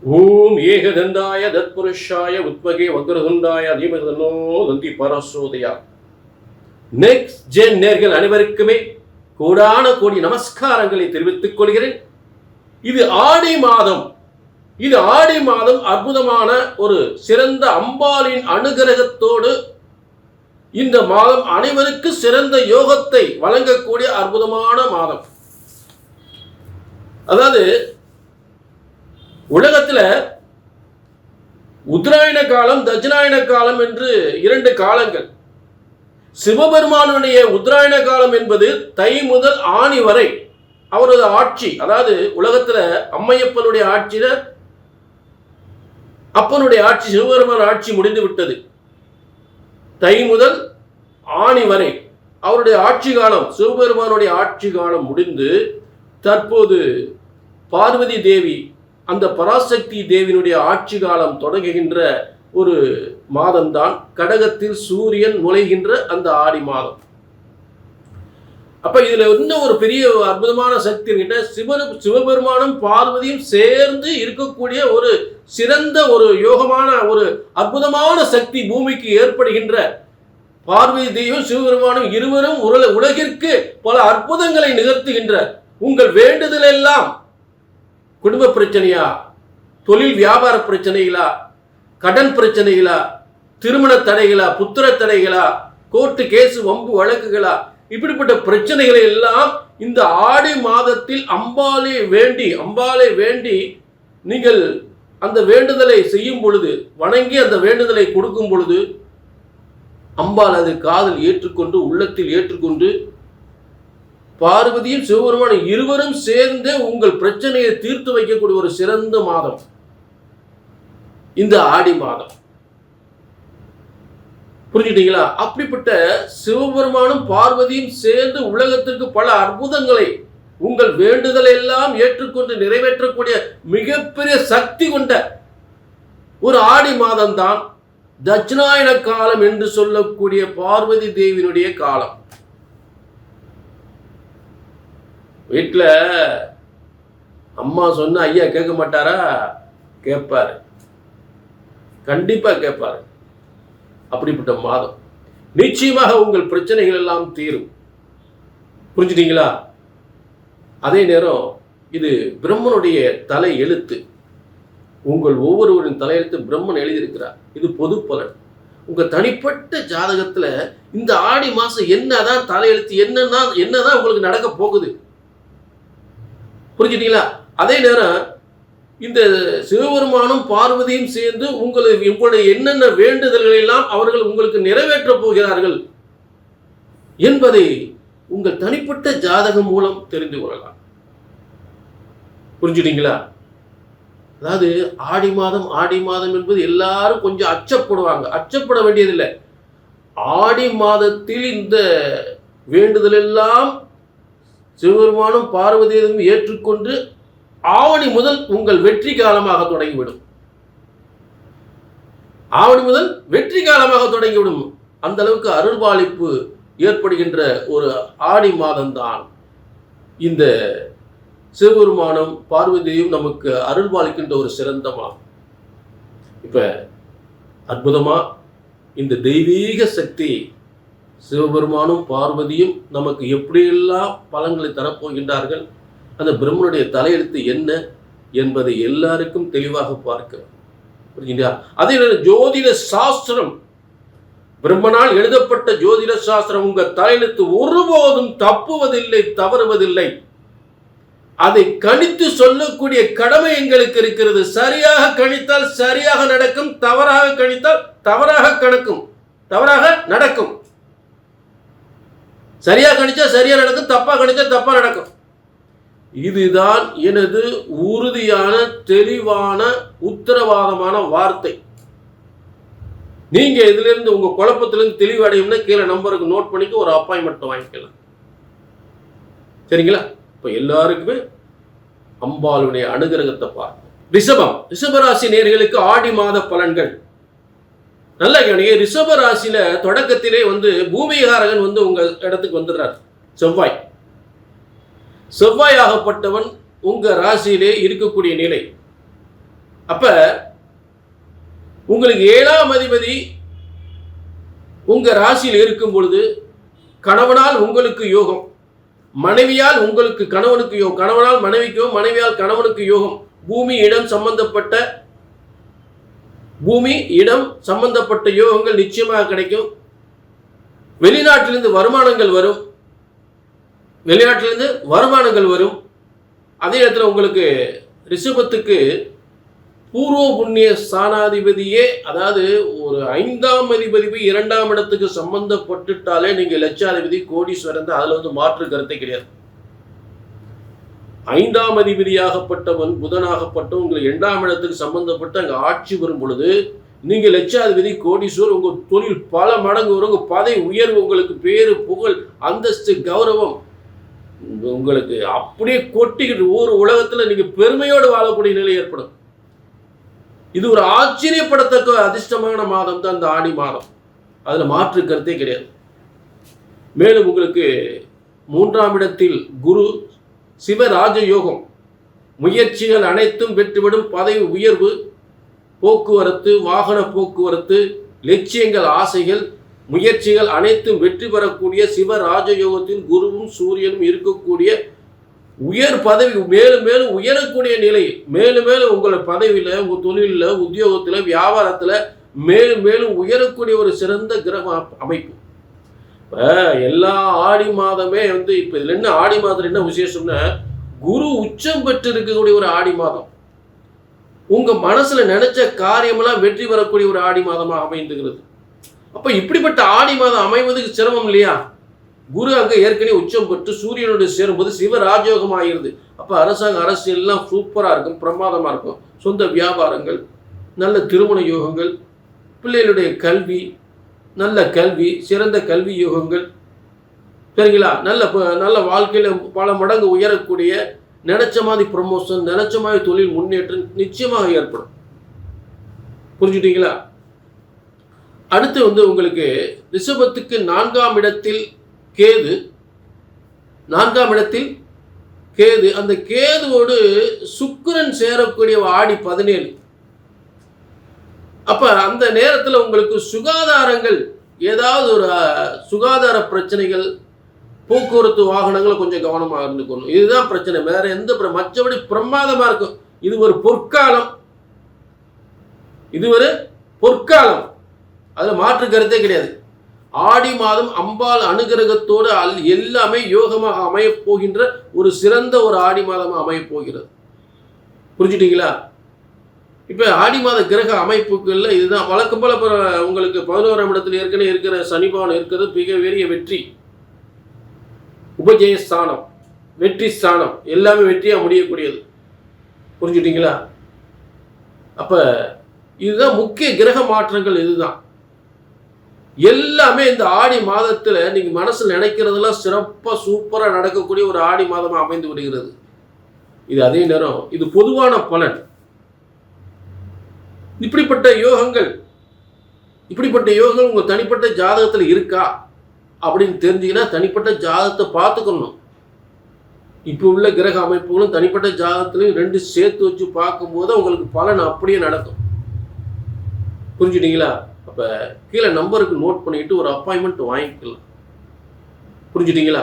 ஓம் ஏகதந்தாய தத்புருஷாய உத்மகே வக்ரதுண்டாய தீமதனோ தந்தி பரசோதயா. Next gen நேர்கள் அனைவருக்குமே கோடான கோடி நமஸ்காரங்களை தெரிவித்துக் கொள்கிறேன். இது ஆடி மாதம். இது ஆடி மாதம் அற்புதமான ஒரு சிறந்த அம்பாளின் அனுகிரகத்தோடு இந்த மாதம் அனைவருக்கு சிறந்த யோகத்தை வழங்கக்கூடிய அற்புதமான மாதம். அதாவது உலகத்தில் உத்தராயண காலம், தட்சிணாயன காலம் என்று இரண்டு காலங்கள். சிவபெருமானுடைய உத்தராயண காலம் என்பது தை முதல் ஆணி வரை அவரது ஆட்சி. அதாவது உலகத்தில் அம்மையப்பனுடைய ஆட்சியில அப்பனுடைய ஆட்சி, சிவபெருமான ஆட்சி முடிந்து விட்டது. தை முதல் ஆணி வரை அவருடைய ஆட்சி காலம், சிவபெருமானுடைய ஆட்சி காலம் முடிந்து தற்போது பார்வதி தேவி, அந்த பராசக்தி தேவியினுடைய ஆட்சி காலம் தொடங்குகின்ற ஒரு மாதம்தான் கடகத்தில் சூரியன் நுழைகின்ற அந்த ஆடி மாதம். அப்ப இதுல இன்னும் ஒரு பெரிய அற்புதமான சக்தி கிட்ட சிவபெருமானும் பார்வதியும் சேர்ந்து இருக்கக்கூடிய ஒரு சிறந்த ஒரு யோகமான ஒரு அற்புதமான சக்தி பூமிக்கு ஏற்படுகின்ற பார்வதி தேவியும் சிவபெருமானும் இருவரும் உலகிற்கு பல அற்புதங்களை நிகழ்த்துகின்ற உங்கள் வேண்டுதல் எல்லாம் குடும்ப பிரச்சனையா, தொழில் வியாபார பிரச்சனைகளா, கடன் பிரச்சனைகளா, திருமண தடைகளா, புத்திர தடைகளா, கோர்ட்டு கேஸ் வம்பு வழக்குகளா, இப்படிப்பட்ட பிரச்சனைகளை எல்லாம் இந்த ஆடி மாதத்தில் அம்பாளை வேண்டி நீங்கள் அந்த வேண்டுதலை செய்யும் பொழுது, வணங்கி அந்த வேண்டுதலை கொடுக்கும் பொழுது அம்பாள் அது காதில் ஏற்றுக்கொண்டு, உள்ளத்தில் ஏற்றுக்கொண்டு பார்வதியும் சிவபெருமானும் இருவரும் சேர்ந்து உங்கள் பிரச்சனையை தீர்த்து வைக்கக்கூடிய ஒரு சிறந்த மாதம் இந்த ஆடி மாதம். புரிஞ்சுட்டீங்களா? அப்படிப்பட்ட சிவபெருமானும் பார்வதியும் சேர்ந்து உலகத்திற்கு பல அற்புதங்களை, உங்கள் வேண்டுதலை எல்லாம் ஏற்றுக்கொண்டு நிறைவேற்றக்கூடிய மிகப்பெரிய சக்தி கொண்ட ஒரு ஆடி மாதம் தான் தட்சிணாயன காலம் என்று சொல்லக்கூடிய பார்வதி தேவியினுடைய காலம். வீட்டில் அம்மா சொன்ன ஐயா கேட்க மாட்டாரா? கேட்பாரு, கண்டிப்பா கேட்பாரு. அப்படிப்பட்ட மாதம். நிச்சயமாக உங்கள் பிரச்சனைகள் எல்லாம் தீரும். புரிஞ்சுட்டீங்களா? அதே நேரம் இது பிரம்மனுடைய தலை எழுத்து. உங்கள் ஒவ்வொருவரின் தலையெழுத்து பிரம்மன் எழுதியிருக்கிறார். இது பொது பலன். உங்க தனிப்பட்ட ஜாதகத்துல இந்த ஆடி மாசம் என்னதான் தலையெழுத்து, என்னதான் உங்களுக்கு நடக்க போகுது. புரிஞ்சுட்டீங்களா? அதே நேரம் இந்த சிவபெருமானும் பார்வதியும் சேர்ந்து உங்களுடைய என்னென்ன வேண்டுதல்கள் எல்லாம் அவர்கள் உங்களுக்கு நிறைவேற்ற போகிறார்கள் என்பதை உங்கள் தனிப்பட்ட ஜாதகம் மூலம் தெரிந்து கொள்ளலாம். புரிஞ்சுட்டீங்களா? அதாவது ஆடி மாதம் என்பது எல்லாரும் கொஞ்சம் அச்சப்படுவாங்க. அச்சப்பட வேண்டியதில்லை. ஆடி மாதத்தில் இந்த வேண்டுதல் எல்லாம் சிவபெருமானும் பார்வதியும் ஏற்றுக்கொண்டு ஆவணி முதல் உங்கள் வெற்றி காலமாக தொடங்கிவிடும். ஆவணி முதல் வெற்றி காலமாக தொடங்கிவிடும். அந்த அளவுக்கு அருள்பாலிப்பு ஏற்படுகின்ற ஒரு ஆடி மாதம்தான் இந்த சிவபெருமானும் பார்வதியும் நமக்கு அருள்பாலிக்கின்ற ஒரு சிறந்த மாதம். இப்ப அற்புதமா இந்த தெய்வீக சக்தி சிவபெருமானும் பார்வதியும் நமக்கு எப்படியெல்லாம் பலன்களை தரப்போகின்றார்கள், அந்த பிரம்மனுடைய தலையெழுத்து என்ன என்பதை எல்லாருக்கும் தெளிவாக பார்க்கிறோம். புரியுங்களா? அதே ஜோதிட சாஸ்திரம், பிரம்மனால் எழுதப்பட்ட ஜோதிட சாஸ்திரம் உங்க தலையெழுத்து ஒருபோதும் தப்புவதில்லை, தவறுவதில்லை. அதை கணித்து சொல்லக்கூடிய கடமை எங்களுக்கு இருக்கிறது. சரியாக கணித்தால் சரியாக நடக்கும், தவறாக கணித்தால் தவறாக நடக்கும். சரியா கணிச்சா சரியா நடக்கும், தப்பா கணிச்சா தப்பா நடக்கும். இதுதான் எனது உறுதியான தெளிவான உத்தரவாதமான வார்த்தை. நீங்க இதுல இருந்து உங்க குழப்பத்திலிருந்து தெளிவடையும்னா கீழே நம்பருக்கு நோட் பண்ணிட்டு ஒரு அப்பாயின்மெண்ட் வாங்கிக்கலாம். சரிங்களா? இப்ப எல்லாருக்குமே அம்பாளுடைய அனுகிரகத்தை பார்ப்போம். ரிஷபராசி நேயர்களுக்கு ஆடி மாத பலன்கள். நல்ல கவனிங்க. ரிஷப ராசியில தொடக்கத்திலே பூமிகாரகன் உங்க இடத்துக்கு வந்துடுறார். செவ்வாய் ஆகப்பட்டவன் உங்க ராசியிலே இருக்கக்கூடிய நிலை. அப்ப உங்களுக்கு 7ஆம் அதிபதி உங்க ராசியில் இருக்கும் பொழுது கணவனால் உங்களுக்கு யோகம், மனைவியால் உங்களுக்கு கணவனுக்கு யோகம், கணவனால் மனைவிக்கு யோகம், மனைவியால் கணவனுக்கு யோகம், பூமி இடம் சம்பந்தப்பட்ட யோகங்கள் நிச்சயமாக கிடைக்கும். வெளிநாட்டிலிருந்து வருமானங்கள் வரும். அதே நேரத்தில் உங்களுக்கு ரிஷபத்துக்கு பூர்வ புண்ணிய ஸ்தானாதிபதியே, அதாவது ஒரு 5ஆம் அதிபதி 2ஆம் இடத்துக்கு சம்பந்தப்பட்டுட்டாலே நீங்க லட்சாதிபதி கோடீஸ்வரன். அதுல மாற்று கருத்தை கிடையாது. 5ஆம் அதிபதியாகப்பட்டவன் புதனாகப்பட்டவன் உங்களுக்கு 2ஆம் இடத்துக்கு சம்பந்தப்பட்டு அங்க ஆட்சி வரும் பொழுது நீங்க லட்சாதிபதி கோடீஸ்வரர். உங்க தொழில் பல மடங்கு வரும். உங்க பதவி உயர்வு, உங்களுக்கு பேரு புகழ் அந்தஸ்து கௌரவம் உங்களுக்கு அப்படியே கொட்டிக்கிட்டு ஊர் உலகத்துல நீங்க பெருமையோடு வாழக்கூடிய நிலை ஏற்படும். இது ஒரு ஆச்சரியப்படத்தக்க அதிர்ஷ்டமான மாதம் தான் இந்த ஆடி மாதம். அதுல மாற்று கருத்தே கிடையாது. மேலும் உங்களுக்கு 3ஆம் இடத்தில் குரு சிவராஜ யோகம், முயற்சிகள் அனைத்தும் வெற்றிவிடும், பதவி உயர்வு, போக்குவரத்து, வாகன போக்குவரத்து, லட்சியங்கள், ஆசைகள், முயற்சிகள் அனைத்தும் வெற்றி பெறக்கூடிய சிவராஜ யோகத்தில் குருவும் சூரியனும் இருக்கக்கூடிய உயர் பதவி, மேலும் மேலும் உயரக்கூடிய நிலை, மேலும் மேலும் உங்களோட பதவியில், உங்கள் தொழிலில், உத்தியோகத்தில், வியாபாரத்தில் மேலும் மேலும் உயரக்கூடிய ஒரு சிறந்த கிரக அமைப்பு. இப்போ எல்லா ஆடி மாதமே இப்போ இதில் என்ன ஆடி மாதம் என்ன விசேஷம்னா, குரு உச்சம் பெற்று இருக்கக்கூடிய ஒரு ஆடி மாதம். உங்கள் மனசில் நினைச்ச காரியமெல்லாம் வெற்றி பெறக்கூடிய ஒரு ஆடி மாதமாக அமைந்துகிறது. அப்போ இப்படிப்பட்ட ஆடி மாதம் அமைவதுக்கு சிரமம் இல்லையா? குரு அங்கே ஏற்கனவே உச்சம் பெற்று சூரியனுடைய சேரும்போது சிவராஜயோகம் ஆகிறது. அப்போ அரசியல்லாம் சூப்பராக இருக்கும், பிரமாதமாக இருக்கும். சொந்த வியாபாரங்கள், நல்ல திருமண யோகங்கள், பிள்ளைகளுடைய கல்வி, நல்ல கல்வி, சிறந்த கல்வி யோகங்கள், சரிங்களா? நல்ல வாழ்க்கையில் பல மடங்கு உயரக்கூடிய, நினைச்ச மாதிரி ப்ரமோஷன், நினைச்ச மாதிரி தொழில் முன்னேற்றம் நிச்சயமாக ஏற்படும். புரிஞ்சுட்டீங்களா? அடுத்து உங்களுக்கு ரிஷபத்துக்கு 4ஆம் இடத்தில் கேது, 4ஆம் இடத்தில் கேது, அந்த கேதுவோடு சுக்கிரன் சேரக்கூடிய ஆடி 17. அப்ப அந்த நேரத்தில் உங்களுக்கு சுகாதாரங்கள், ஏதாவது ஒரு சுகாதார பிரச்சனைகள், போக்குவரத்து வாகனங்களை கொஞ்சம் கவனமாக இருந்துக்கணும். இதுதான் பிரச்சனை, வேற எந்த மற்றபடி பிரமாதமா இருக்கும். இது ஒரு பொற்காலம், அதுல மாற்று கருத்தே கிடையாது. ஆடி மாதம் அம்பாள் அனுகிரகத்தோடு எல்லாமே யோகமாக அமையப் போகின்ற ஒரு சிறந்த ஒரு ஆடி மாதமாக அமையப் போகிறது. புரிஞ்சுட்டீங்களா? இப்போ ஆடி மாத கிரக அமைப்புகள்ல இதுதான் வழக்கம் போல. உங்களுக்கு 11ஆம் இடத்துல ஏற்கனவே இருக்கிற சனிபவன் இருக்கிறது மிக பெரிய வெற்றி, உபஜயஸ்தானம், வெற்றி ஸ்தானம், எல்லாமே வெற்றியா முடியக்கூடியது. புரிஞ்சுட்டீங்களா? அப்ப இதுதான் முக்கிய கிரக மாற்றங்கள். இதுதான் எல்லாமே இந்த ஆடி மாதத்துல நீங்க மனசுல நினைக்கிறதெல்லாம் சிறப்பா சூப்பரா நடக்கக்கூடிய ஒரு ஆடி மாதமா அமைந்து விடுகிறது. இது அதே நேரம் இது பொதுவான பலன். இப்படிப்பட்ட யோகங்கள் உங்க தனிப்பட்ட ஜாதகத்துல இருக்கா அப்படின்னு தெரிஞ்சீங்கன்னா தனிப்பட்ட ஜாதகத்தை பார்த்துக்கணும். இப்போ உள்ள கிரக அமைப்புகளும் தனிப்பட்ட ஜாதகத்திலையும் 2 சேர்த்து வச்சு பார்க்கும்போது உங்களுக்கு பலன் அப்படியே நடக்கும். புரிஞ்சுட்டீங்களா? அப்போ கீழே நம்பருக்கு நோட் பண்ணிட்டு ஒரு அப்பாயின்மெண்ட் வாங்கிக்கலாம். புரிஞ்சுட்டீங்களா?